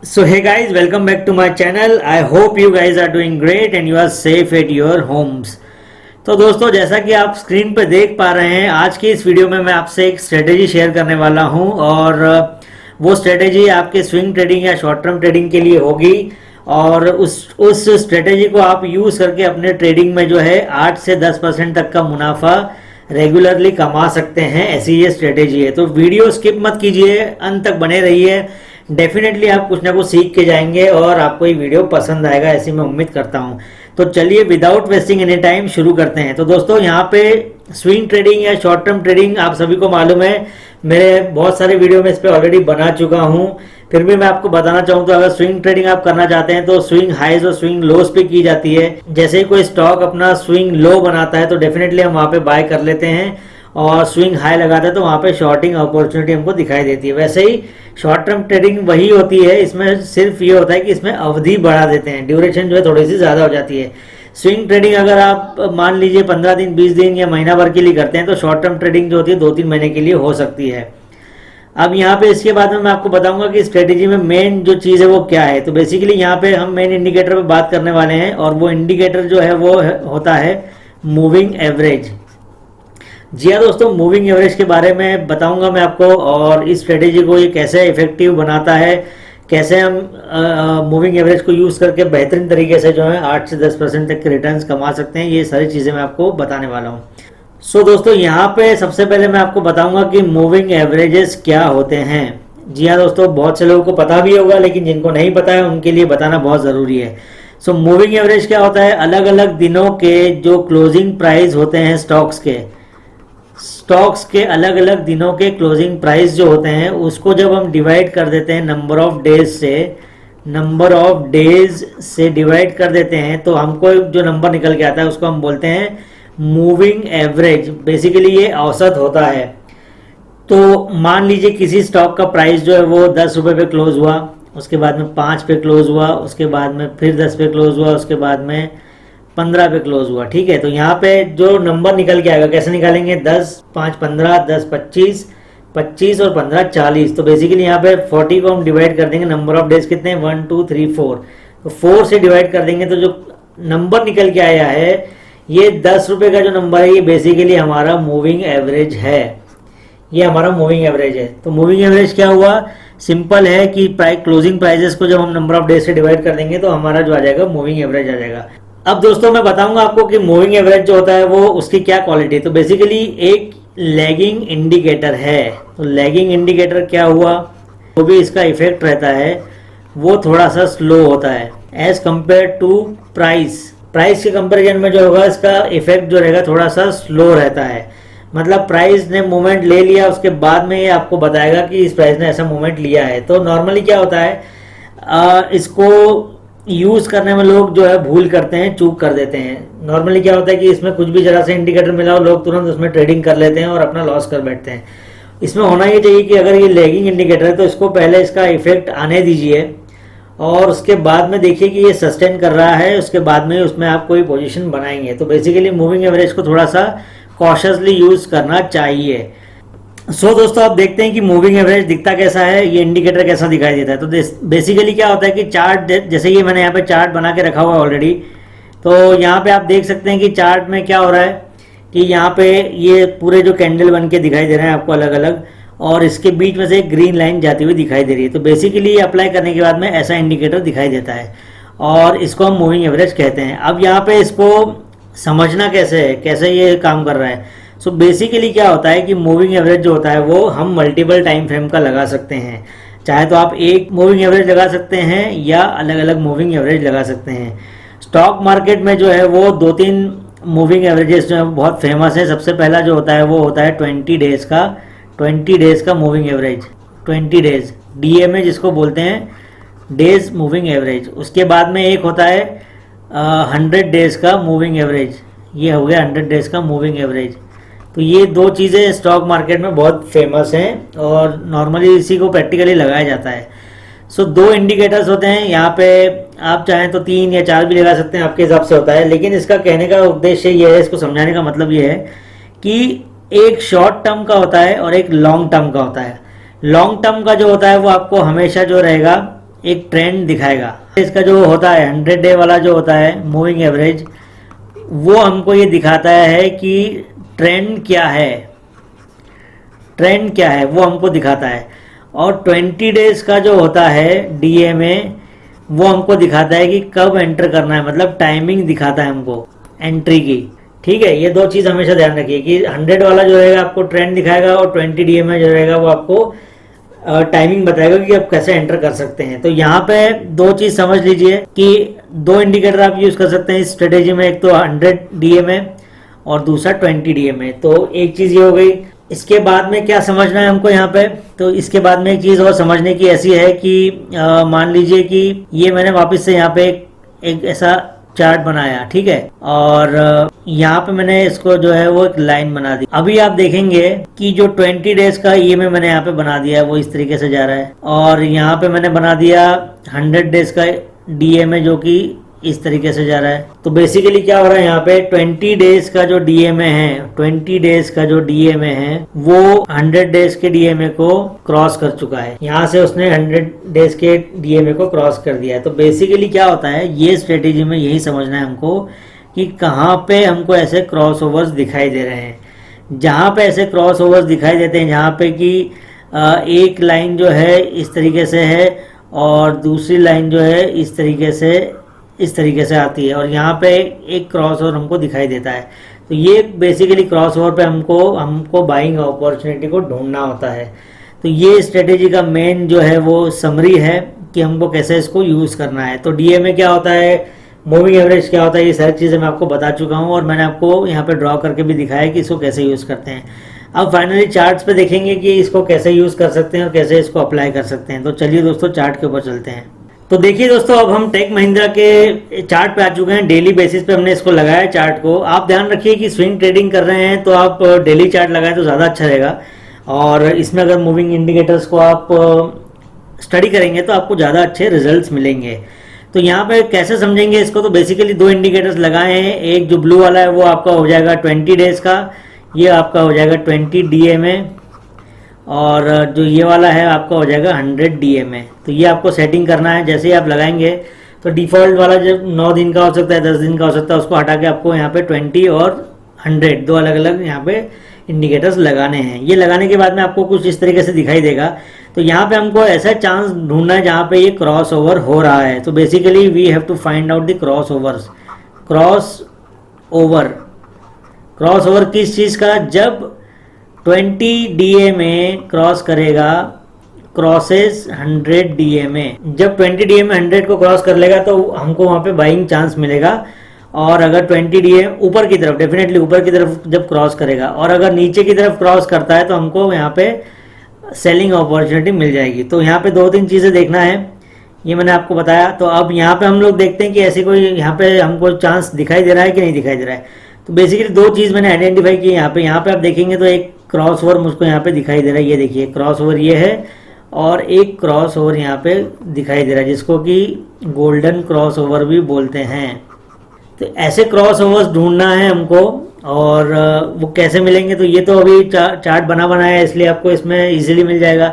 So hey guys, welcome back to my channel. I hope you guys are doing great and you are safe at your homes. तो दोस्तों, जैसा कि आप screen पर देख पा रहे हैं, आज की इस वीडियो में मैं आपसे एक स्ट्रेटेजी शेयर करने वाला हूं और वो स्ट्रेटेजी आपके स्विंग ट्रेडिंग या शॉर्ट टर्म ट्रेडिंग के लिए होगी। और उस स्ट्रेटेजी को आप यूज़ करके अपने ट्रेडिंग में जो है 8 से 10% तक का मुनाफा रेगुलरली कमा सकते हैं। ऐसी ये स्ट्रेटेजी है, तो वीडियो स्किप मत कीजिए, अंत तक बने रहिए। डेफिनेटली आप कुछ ना कुछ सीख के जाएंगे और आपको ये वीडियो पसंद आएगा, ऐसी मैं उम्मीद करता हूँ। तो चलिए विदाउट वेस्टिंग एनी टाइम शुरू करते हैं। तो दोस्तों, यहाँ पे स्विंग ट्रेडिंग या शॉर्ट टर्म ट्रेडिंग आप सभी को मालूम है, मेरे बहुत सारे वीडियो में इस पर ऑलरेडी बना चुका हूँ। फिर भी मैं आपको बताना चाहूँ तो अगर स्विंग ट्रेडिंग आप करना चाहते हैं तो स्विंग हाइज और स्विंग लोस पे की जाती है। जैसे ही कोई स्टॉक अपना स्विंग लो बनाता है तो डेफिनेटली हम वहाँ पे बाय कर लेते हैं, और स्विंग हाई लगाते हैं तो वहाँ पे शॉर्टिंग अपॉर्चुनिटी हमको दिखाई देती है। वैसे ही शॉर्ट टर्म ट्रेडिंग वही होती है, इसमें सिर्फ ये होता है कि इसमें अवधि बढ़ा देते हैं, ड्यूरेशन जो है थोड़ी सी ज़्यादा हो जाती है। स्विंग ट्रेडिंग अगर आप मान लीजिए 15 दिन 20 दिन या महीना भर के लिए करते हैं तो शॉर्ट टर्म ट्रेडिंग जो होती है 2-3 महीने के लिए हो सकती है। अब यहाँ पे इसके बाद में मैं आपको बताऊंगा कि स्ट्रेटेजी में मेन जो चीज़ है वो क्या है। तो बेसिकली यहाँ पे हम मेन इंडिकेटर पे बात करने वाले हैं, और वो इंडिकेटर जो है वो होता है मूविंग एवरेज। जी हाँ दोस्तों, मूविंग एवरेज के बारे में बताऊंगा मैं आपको, और इस स्ट्रेटेजी को ये कैसे इफेक्टिव बनाता है, कैसे हम मूविंग एवरेज को यूज़ करके बेहतरीन तरीके से जो है 8 से 10% तक के रिटर्न्स कमा सकते हैं। ये सारी चीज़ें मैं आपको बताने वाला हूँ। सो दोस्तों, यहाँ पे सबसे पहले मैं आपको बताऊंगा कि मूविंग एवरेजेस क्या होते हैं। जी हाँ दोस्तों, बहुत से लोगों को पता भी होगा, लेकिन जिनको नहीं पता है उनके लिए बताना बहुत ज़रूरी है। सो मूविंग एवरेज क्या होता है? अलग अलग दिनों के जो क्लोजिंग प्राइस होते हैं स्टॉक्स के अलग अलग दिनों के क्लोजिंग प्राइस जो होते हैं, उसको जब हम डिवाइड कर देते हैं नंबर ऑफ डेज से डिवाइड कर देते हैं, तो हमको जो नंबर निकल के आता है उसको हम बोलते हैं मूविंग एवरेज। बेसिकली ये औसत होता है। तो मान लीजिए किसी स्टॉक का प्राइस जो है वो 10 रुपये पे क्लोज हुआ, उसके बाद में 5 पे क्लोज हुआ, उसके बाद में फिर 10 पे क्लोज हुआ, उसके बाद में 15 पे क्लोज हुआ। ठीक है, तो यहाँ पे जो नंबर निकल के आएगा, कैसे निकालेंगे? 10, 5, 15, 10, 25, 25 और 15, 40। तो बेसिकली यहाँ पे 40 को हम डिवाइड कर देंगे, नंबर ऑफ डेज कितने हैं? 1, 2, 3, 4। तो 4 से डिवाइड कर देंगे तो जो नंबर निकल के आया है, ये 10 रुपये का जो नंबर है, ये बेसिकली हमारा मूविंग एवरेज है। ये हमारा मूविंग एवरेज है। तो मूविंग एवरेज क्या हुआ? सिंपल है कि क्लोजिंग प्राइजेस को जब हम नंबर ऑफ डेज से डिवाइड कर देंगे तो हमारा जो आ जाएगा मूविंग एवरेज आ जाएगा। अब दोस्तों, मैं बताऊंगा आपको कि मूविंग एवरेज जो होता है वो उसकी क्या क्वालिटी है। तो बेसिकली एक लैगिंग इंडिकेटर है। तो लैगिंग इंडिकेटर क्या हुआ? वो भी इसका इफेक्ट रहता है, वो थोड़ा सा स्लो होता है एज कंपेयर टू प्राइस के कंपेरिजन में जो होगा इसका इफेक्ट जो रहेगा थोड़ा सा स्लो रहता है। मतलब प्राइस ने मूवमेंट ले लिया, उसके बाद में ये आपको बताएगा कि इस प्राइस ने ऐसा मूवमेंट लिया है। तो नॉर्मली क्या होता है, इसको यूज़ करने में लोग जो है भूल करते हैं, चूक कर देते हैं। नॉर्मली क्या होता है कि इसमें कुछ भी जरा से इंडिकेटर मिला हो, लोग तुरंत उसमें ट्रेडिंग कर लेते हैं और अपना लॉस कर बैठते हैं। इसमें होना ये चाहिए कि अगर ये लैगिंग इंडिकेटर है तो इसको पहले इसका इफेक्ट आने दीजिए, और उसके बाद में देखिए कि ये सस्टेन कर रहा है, उसके बाद में उसमें आप कोई पोजीशन बनाएंगे। तो बेसिकली मूविंग एवरेज को थोड़ा सा कॉशियसली यूज़ करना चाहिए। सो दोस्तों, आप देखते हैं कि मूविंग एवरेज दिखता कैसा है, ये इंडिकेटर कैसा दिखाई देता है। तो बेसिकली क्या होता है कि चार्ट, जैसे ये मैंने यहाँ पे चार्ट बना के रखा हुआ है ऑलरेडी, तो यहाँ पे आप देख सकते हैं कि चार्ट में क्या हो रहा है कि यहाँ पे ये पूरे जो कैंडल बन के दिखाई दे रहे हैं आपको अलग अलग, और इसके बीच में से एक ग्रीन लाइन जाती हुई दिखाई दे रही है। तो बेसिकली ये अप्लाई करने के बाद में ऐसा इंडिकेटर दिखाई देता है, और इसको हम मूविंग एवरेज कहते हैं। अब यहाँ पे इसको समझना कैसे है, कैसे ये काम कर रहा है। सो बेसिकली क्या होता है कि मूविंग एवरेज जो होता है वो हम मल्टीपल टाइम फ्रेम का लगा सकते हैं। चाहे तो आप एक मूविंग एवरेज लगा सकते हैं या अलग अलग मूविंग एवरेज लगा सकते हैं। स्टॉक मार्केट में जो है वो 2-3 मूविंग एवरेजेस जो है बहुत फेमस है। सबसे पहला जो होता है वो होता है 20 डेज का मूविंग एवरेज, 20 डेज DMA जिसको बोलते हैं, डेज मूविंग एवरेज। उसके बाद में एक होता है 100 डेज का मूविंग एवरेज। ये हो गया 100 डेज का मूविंग एवरेज। तो ये दो चीज़ें स्टॉक मार्केट में बहुत फेमस हैं और नॉर्मली इसी को प्रैक्टिकली लगाया जाता है। सो 2 इंडिकेटर्स होते हैं यहाँ पे, आप चाहें तो 3 या 4 भी लगा सकते हैं, आपके हिसाब से होता है। लेकिन इसका कहने का उद्देश्य ये है, इसको समझाने का मतलब ये है कि एक शॉर्ट टर्म का होता है और एक लॉन्ग टर्म का होता है। लॉन्ग टर्म का जो होता है वो आपको हमेशा जो रहेगा एक ट्रेंड दिखाएगा। इसका जो होता है 100 डे वाला जो होता है मूविंग एवरेज, वो हमको ये दिखाता है कि ट्रेंड क्या है, ट्रेंड क्या है वो हमको दिखाता है। और 20 डेज का जो होता है डीएमए, वो हमको दिखाता है कि कब एंटर करना है, मतलब टाइमिंग दिखाता है हमको एंट्री की। ठीक है, ये दो चीज़ हमेशा ध्यान रखिए कि 100 वाला जो रहेगा आपको ट्रेंड दिखाएगा और 20 डीएमए जो रहेगा वो आपको टाइमिंग बताएगा कि आप कैसे एंटर कर सकते हैं। तो यहाँ पे दो चीज़ समझ लीजिए कि दो इंडिकेटर आप यूज़ कर सकते हैं इस स्ट्रेटेजी में, एक तो 100 डीएमए और दूसरा 20 डीएमए। तो एक चीज़ ये हो गई। इसके बाद में क्या समझना है हमको यहाँ पे, तो इसके बाद में एक चीज़ और समझने की ऐसी है कि मान लीजिए कि ये मैंने वापस से यहाँ पे एक ऐसा चार्ट बनाया, ठीक है, और यहाँ पे मैंने इसको जो है वो एक लाइन बना दी। अभी आप देखेंगे कि जो 20 डेज का ईएमए मैंने यहाँ पे बना दिया है वो इस तरीके से जा रहा है, और यहाँ पे मैंने बना दिया 100 डेज का डीएमए जो कि इस तरीके से जा रहा है। तो बेसिकली क्या हो रहा है यहाँ पे, 20 डेज का जो डीएमए है, 20 डेज का जो डीएमए है वो 100 डेज के डीएमए को क्रॉस कर चुका है। यहाँ से उसने 100 डेज के डीएमए को क्रॉस कर दिया है। तो बेसिकली क्या होता है, ये स्ट्रेटेजी में यही समझना है हमको कि कहाँ पे हमको ऐसे क्रॉस ओवर्स दिखाई दे रहे हैं। जहाँ पे ऐसे क्रॉस ओवर्स दिखाई देते हैं, जहाँ पे कि एक लाइन जो है इस तरीके से है और दूसरी लाइन जो है इस तरीके से आती है, और यहाँ पे एक क्रॉस ओवर हमको दिखाई देता है। तो ये बेसिकली क्रॉस ओवर पे हमको बाइंग अपॉर्चुनिटी को ढूंढना होता है। तो ये स्ट्रेटेजी का मेन जो है वो समरी है कि हमको कैसे इसको यूज़ करना है। तो डीएमए क्या होता है, मूविंग एवरेज क्या होता है, ये सारी चीज़ें मैं आपको बता चुका हूँ और मैंने आपको यहाँ पे ड्रॉ करके भी दिखाया कि इसको कैसे यूज़ करते हैं। अब फाइनली चार्ट्स पे देखेंगे कि इसको कैसे यूज़ कर सकते हैं और कैसे इसको अप्लाई कर सकते हैं। तो चलिए दोस्तों चार्ट के ऊपर चलते हैं। तो देखिए दोस्तों, अब हम टेक महिंद्रा के चार्ट पे आ चुके हैं। डेली बेसिस पे हमने इसको लगाया है चार्ट को। आप ध्यान रखिए कि स्विंग ट्रेडिंग कर रहे हैं तो आप डेली चार्ट लगाएं तो ज़्यादा अच्छा रहेगा, और इसमें अगर मूविंग इंडिकेटर्स को आप स्टडी करेंगे तो आपको ज़्यादा अच्छे रिजल्ट्स मिलेंगे। तो यहाँ पे कैसे समझेंगे इसको, तो बेसिकली दो इंडिकेटर्स लगाए हैं। एक जो ब्लू वाला है वो आपका हो जाएगा 20 डेज का, ये आपका हो जाएगा 20 डीएमए, और जो ये वाला है आपका हो जाएगा 100 डीएमए। तो ये आपको सेटिंग करना है। जैसे ही आप लगाएंगे तो डिफ़ॉल्ट वाला जो 9 दिन का हो सकता है, 10 दिन का हो सकता है, उसको हटा के आपको यहाँ पे 20 और 100 दो अलग अलग यहाँ पे इंडिकेटर्स लगाने हैं। ये लगाने के बाद में आपको कुछ इस तरीके से दिखाई देगा। तो यहाँ पे हमको ऐसा चांस ढूंढना है जहाँ पे ये क्रॉस ओवर हो रहा है। तो basically we have to find out the cross overs. Cross over किस चीज़ का, जब 20 डीएमए क्रॉस करेगा, क्रॉसेस 100 डीएमए। जब 20 डीएमए 100 को क्रॉस कर लेगा तो हमको वहाँ पे बाइंग चांस मिलेगा। और अगर 20 डीएम ऊपर की तरफ, डेफिनेटली ऊपर की तरफ जब क्रॉस करेगा, और अगर नीचे की तरफ क्रॉस करता है तो हमको यहाँ पे सेलिंग अपॉर्चुनिटी मिल जाएगी। तो यहाँ पे दो तीन चीज़ें देखना है, ये मैंने आपको बताया। तो अब यहाँ पे हम लोग देखते हैं कि ऐसी कोई यहाँ पे हमको चांस दिखाई दे रहा है कि नहीं दिखाई दे रहा है। तो बेसिकली दो चीज़ मैंने आइडेंटिफाई की यहाँ पे आप देखेंगे तो एक क्रॉस ओवर मुझको यहाँ पे दिखाई दे रहा है। ये देखिए क्रॉस ओवर ये है, और एक क्रॉस ओवर यहाँ पे दिखाई दे रहा है जिसको कि गोल्डन क्रॉस ओवर भी बोलते हैं। तो ऐसे क्रॉस ओवर्स ढूंढना है हमको, और वो कैसे मिलेंगे, तो ये तो अभी चार्ट बनाया है इसलिए आपको इसमें इजीली मिल जाएगा।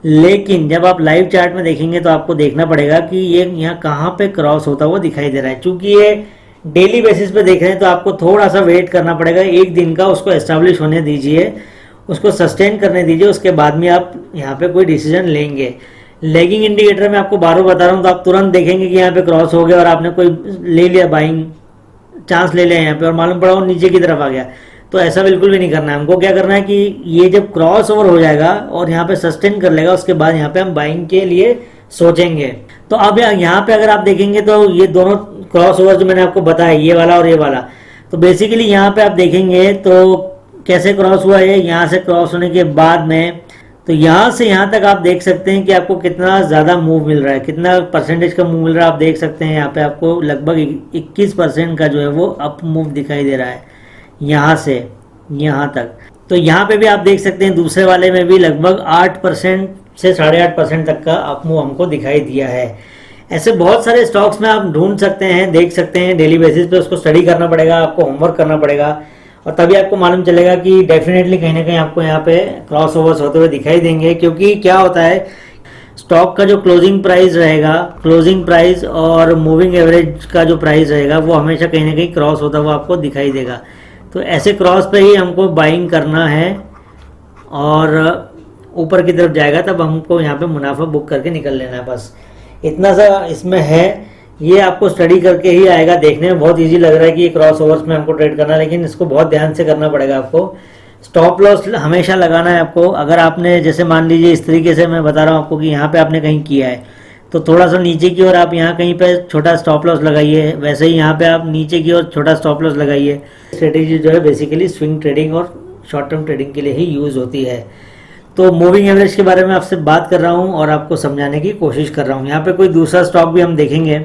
लेकिन जब आप लाइव चार्ट में देखेंगे तो आपको देखना पड़ेगा कि ये यहाँ कहाँ पे क्रॉस होता हुआ दिखाई दे रहा है। चूंकि ये डेली बेसिस पे देख रहे हैं तो आपको थोड़ा सा वेट करना पड़ेगा, एक दिन का उसको एस्टेब्लिश होने दीजिए, उसको सस्टेन करने दीजिए, उसके बाद में आप यहाँ पे कोई डिसीजन लेंगे। लैगिंग इंडिकेटर में आपको बार बार बता रहा हूँ, तो आप तुरंत देखेंगे कि यहाँ पे क्रॉस हो गया और आपने कोई ले लिया, बाइंग चांस ले लिया यहाँ पे, और मालूम पड़ा वो नीचे की तरफ आ गया। तो ऐसा बिल्कुल भी नहीं करना है। हमको क्या करना है कि ये जब क्रॉस ओवर हो जाएगा और यहाँ पे सस्टेन कर लेगा, उसके बाद यहाँ पे हम बाइंग के लिए सोचेंगे। तो अब यहाँ पे अगर आप देखेंगे तो ये दोनों क्रॉस ओवर जो मैंने आपको बताया, ये वाला और ये वाला, तो बेसिकली यहाँ पे आप देखेंगे तो कैसे क्रॉस हुआ है। यहाँ से क्रॉस होने के बाद में तो यहाँ से यहाँ तक आप देख सकते हैं कि आपको कितना ज़्यादा मूव मिल रहा है, कितना परसेंटेज का मूव मिल रहा है। आप देख सकते हैं यहाँ पे आपको लगभग 21% का जो है वो अप मूव दिखाई दे रहा है यहाँ से यहाँ तक। तो यहाँ पे भी आप देख सकते हैं दूसरे वाले में भी लगभग 8% से 8.5% तक का अप मूव हमको दिखाई दिया है। ऐसे बहुत सारे स्टॉक्स में आप ढूंढ सकते हैं, देख सकते हैं डेली बेसिस पे। उसको स्टडी करना पड़ेगा, आपको होमवर्क करना पड़ेगा, और तभी आपको मालूम चलेगा कि डेफिनेटली कहीं ना कहीं आपको यहाँ पे क्रॉस ओवर्स होते हुए दिखाई देंगे। क्योंकि क्या होता है, स्टॉक का जो क्लोजिंग प्राइस रहेगा, क्लोजिंग प्राइस और मूविंग एवरेज का जो प्राइस रहेगा वो हमेशा कहीं ना कहीं क्रॉस होता हुआ आपको दिखाई देगा। तो ऐसे क्रॉस पे ही हमको बाइंग करना है और ऊपर की तरफ जाएगा तब हमको यहाँ पे मुनाफा बुक करके निकल लेना है। बस इतना सा इसमें है। ये आपको स्टडी करके ही आएगा। देखने में बहुत इजी लग रहा है कि ये क्रॉस ओवर्स में हमको ट्रेड करना है, लेकिन इसको बहुत ध्यान से करना पड़ेगा आपको। स्टॉप लॉस हमेशा लगाना है आपको। अगर आपने जैसे मान लीजिए इस तरीके से मैं बता रहा हूँ आपको कि यहाँ पे आपने कहीं किया है तो थोड़ा सा नीचे की ओर आप यहाँ कहीं पे छोटा स्टॉप लॉस लगाइए, वैसे ही यहाँ पे आप नीचे की ओर छोटा स्टॉप लॉस लगाइए। स्ट्रेटेजी जो है बेसिकली स्विंग ट्रेडिंग और शॉर्ट टर्म ट्रेडिंग के लिए ही यूज़ होती है। तो मूविंग एवरेज के बारे में आपसे बात कर रहा हूँ और आपको समझाने की कोशिश कर रहा हूँ। यहाँ पे कोई दूसरा स्टॉक भी हम देखेंगे।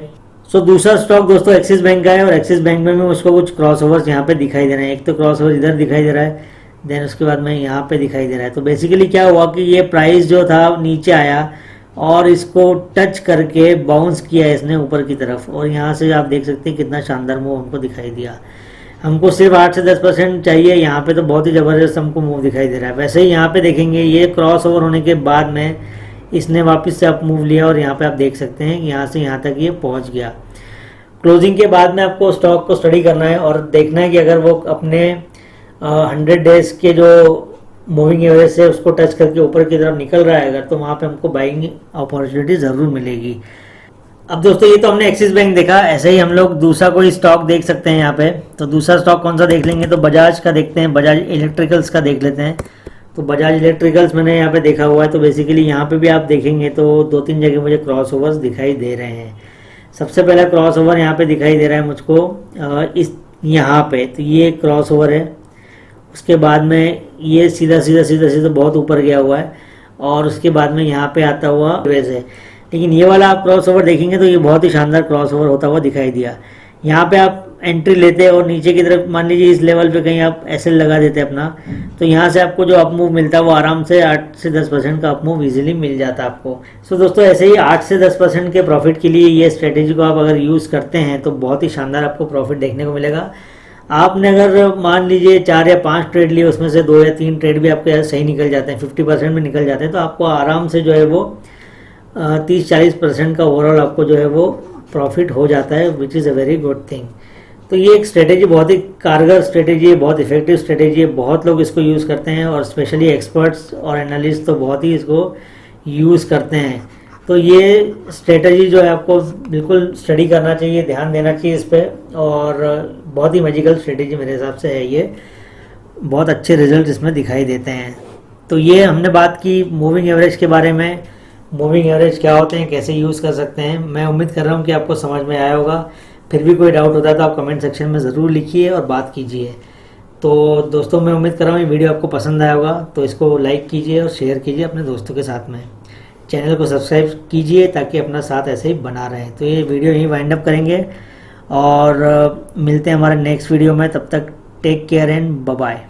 सो दूसरा स्टॉक दोस्तों एक्सिस बैंक का है और एक्सिस बैंक में उसको कुछ क्रॉस ओवर्स यहाँ पे दिखाई दे रहे हैं। एक तो क्रॉस ओवर इधर दिखाई दे रहा है, देन उसके बाद में यहाँ पे दिखाई दे रहा है। तो बेसिकली क्या हुआ कि ये प्राइस जो था नीचे आया और इसको टच करके बाउंस किया इसने ऊपर की तरफ, और यहाँ से आप देख सकते हैं कितना शानदार मूव हमको दिखाई दिया। हमको सिर्फ 8 से 10% चाहिए, यहाँ पे तो बहुत ही ज़बरदस्त हमको मूव दिखाई दे रहा है। वैसे ही यहाँ पे देखेंगे ये क्रॉस ओवर होने के बाद में इसने वापस से अप मूव लिया और यहाँ पे आप देख सकते हैं कि यहाँ से यहाँ तक ये पहुँच गया। क्लोजिंग के बाद में आपको स्टॉक को स्टडी करना है और देखना है कि अगर वो अपने 100 डेज के जो मूविंग एवरेज से उसको टच करके ऊपर की तरफ निकल रहा है अगर, तो वहाँ पे हमको बाइंग अपॉर्चुनिटी ज़रूर मिलेगी। अब दोस्तों ये तो हमने एक्सिस बैंक देखा, ऐसे ही हम लोग दूसरा कोई स्टॉक देख सकते हैं यहाँ पे। तो दूसरा स्टॉक कौन सा देख लेंगे, तो बजाज का देखते हैं, बजाज इलेक्ट्रिकल्स का देख लेते हैं। तो बजाज इलेक्ट्रिकल्स मैंने यहाँ पे देखा हुआ है। तो बेसिकली यहाँ पे भी आप देखेंगे तो 2-3 जगह मुझे क्रॉस ओवर्स दिखाई दे रहे हैं। सबसे पहला क्रॉस ओवर यहाँ पे दिखाई दे रहा है मुझको इस यहाँ पे, तो ये क्रॉस ओवर है। उसके बाद में ये सीधा सीधा सीधा सीधा बहुत ऊपर गया हुआ है और उसके बाद में यहाँ पे आता हुआ वेज है। लेकिन ये वाला आप क्रॉस ओवर देखेंगे तो ये बहुत ही शानदार क्रॉस ओवर होता हुआ दिखाई दिया। यहाँ पे आप एंट्री लेते और नीचे की तरफ मान लीजिए इस लेवल पे कहीं आप एसएल लगा देते अपना, तो यहाँ से आपको जो अप मूव मिलता है वो आराम से 8 से 10% का अप मूव इजीली मिल जाता है आपको। सो दोस्तों ऐसे ही 8 से 10% के प्रॉफिट के लिए ये स्ट्रेटेजी को आप अगर यूज़ करते हैं तो बहुत ही शानदार आपको प्रॉफिट देखने को मिलेगा। आपने अगर मान लीजिए 4 या 5 ट्रेड लिए, उसमें से 2 या 3 ट्रेड भी आपके सही निकल जाते हैं, 50% में निकल जाते हैं, तो आपको आराम से जो है वो 30-40% का ओवरऑल आपको जो है वो प्रॉफिट हो जाता है, which is a very good thing. तो ये एक स्ट्रेटेजी बहुत ही कारगर स्ट्रेटेजी है, बहुत इफेक्टिव स्ट्रेटेजी है, बहुत लोग इसको यूज़ करते हैं और स्पेशली एक्सपर्ट्स और एनालिस्ट तो बहुत ही इसको यूज़ करते हैं। तो ये स्ट्रेटेजी जो है आपको बिल्कुल स्टडी करना चाहिए, ध्यान देना चाहिए इस पर, और बहुत ही मैजिकल स्ट्रेटेजी मेरे हिसाब से है ये। बहुत अच्छे रिजल्ट इसमें दिखाई देते हैं। तो ये हमने बात की मूविंग एवरेज के बारे में। मूविंग एवरेज क्या होते हैं, कैसे यूज़ कर सकते हैं, मैं उम्मीद कर रहा हूँ कि आपको समझ में आया होगा। फिर भी कोई डाउट होता है तो आप कमेंट सेक्शन में ज़रूर लिखिए और बात कीजिए। तो दोस्तों मैं उम्मीद कर रहा हूँ ये वीडियो आपको पसंद आया होगा, तो इसको लाइक कीजिए और शेयर कीजिए अपने दोस्तों के साथ में। चैनल को सब्सक्राइब कीजिए ताकि अपना साथ ऐसे ही बना रहे। तो ये वीडियो यहीं वाइंड अप करेंगे और मिलते हैं हमारे नेक्स्ट वीडियो में। तब तक take care and bye bye.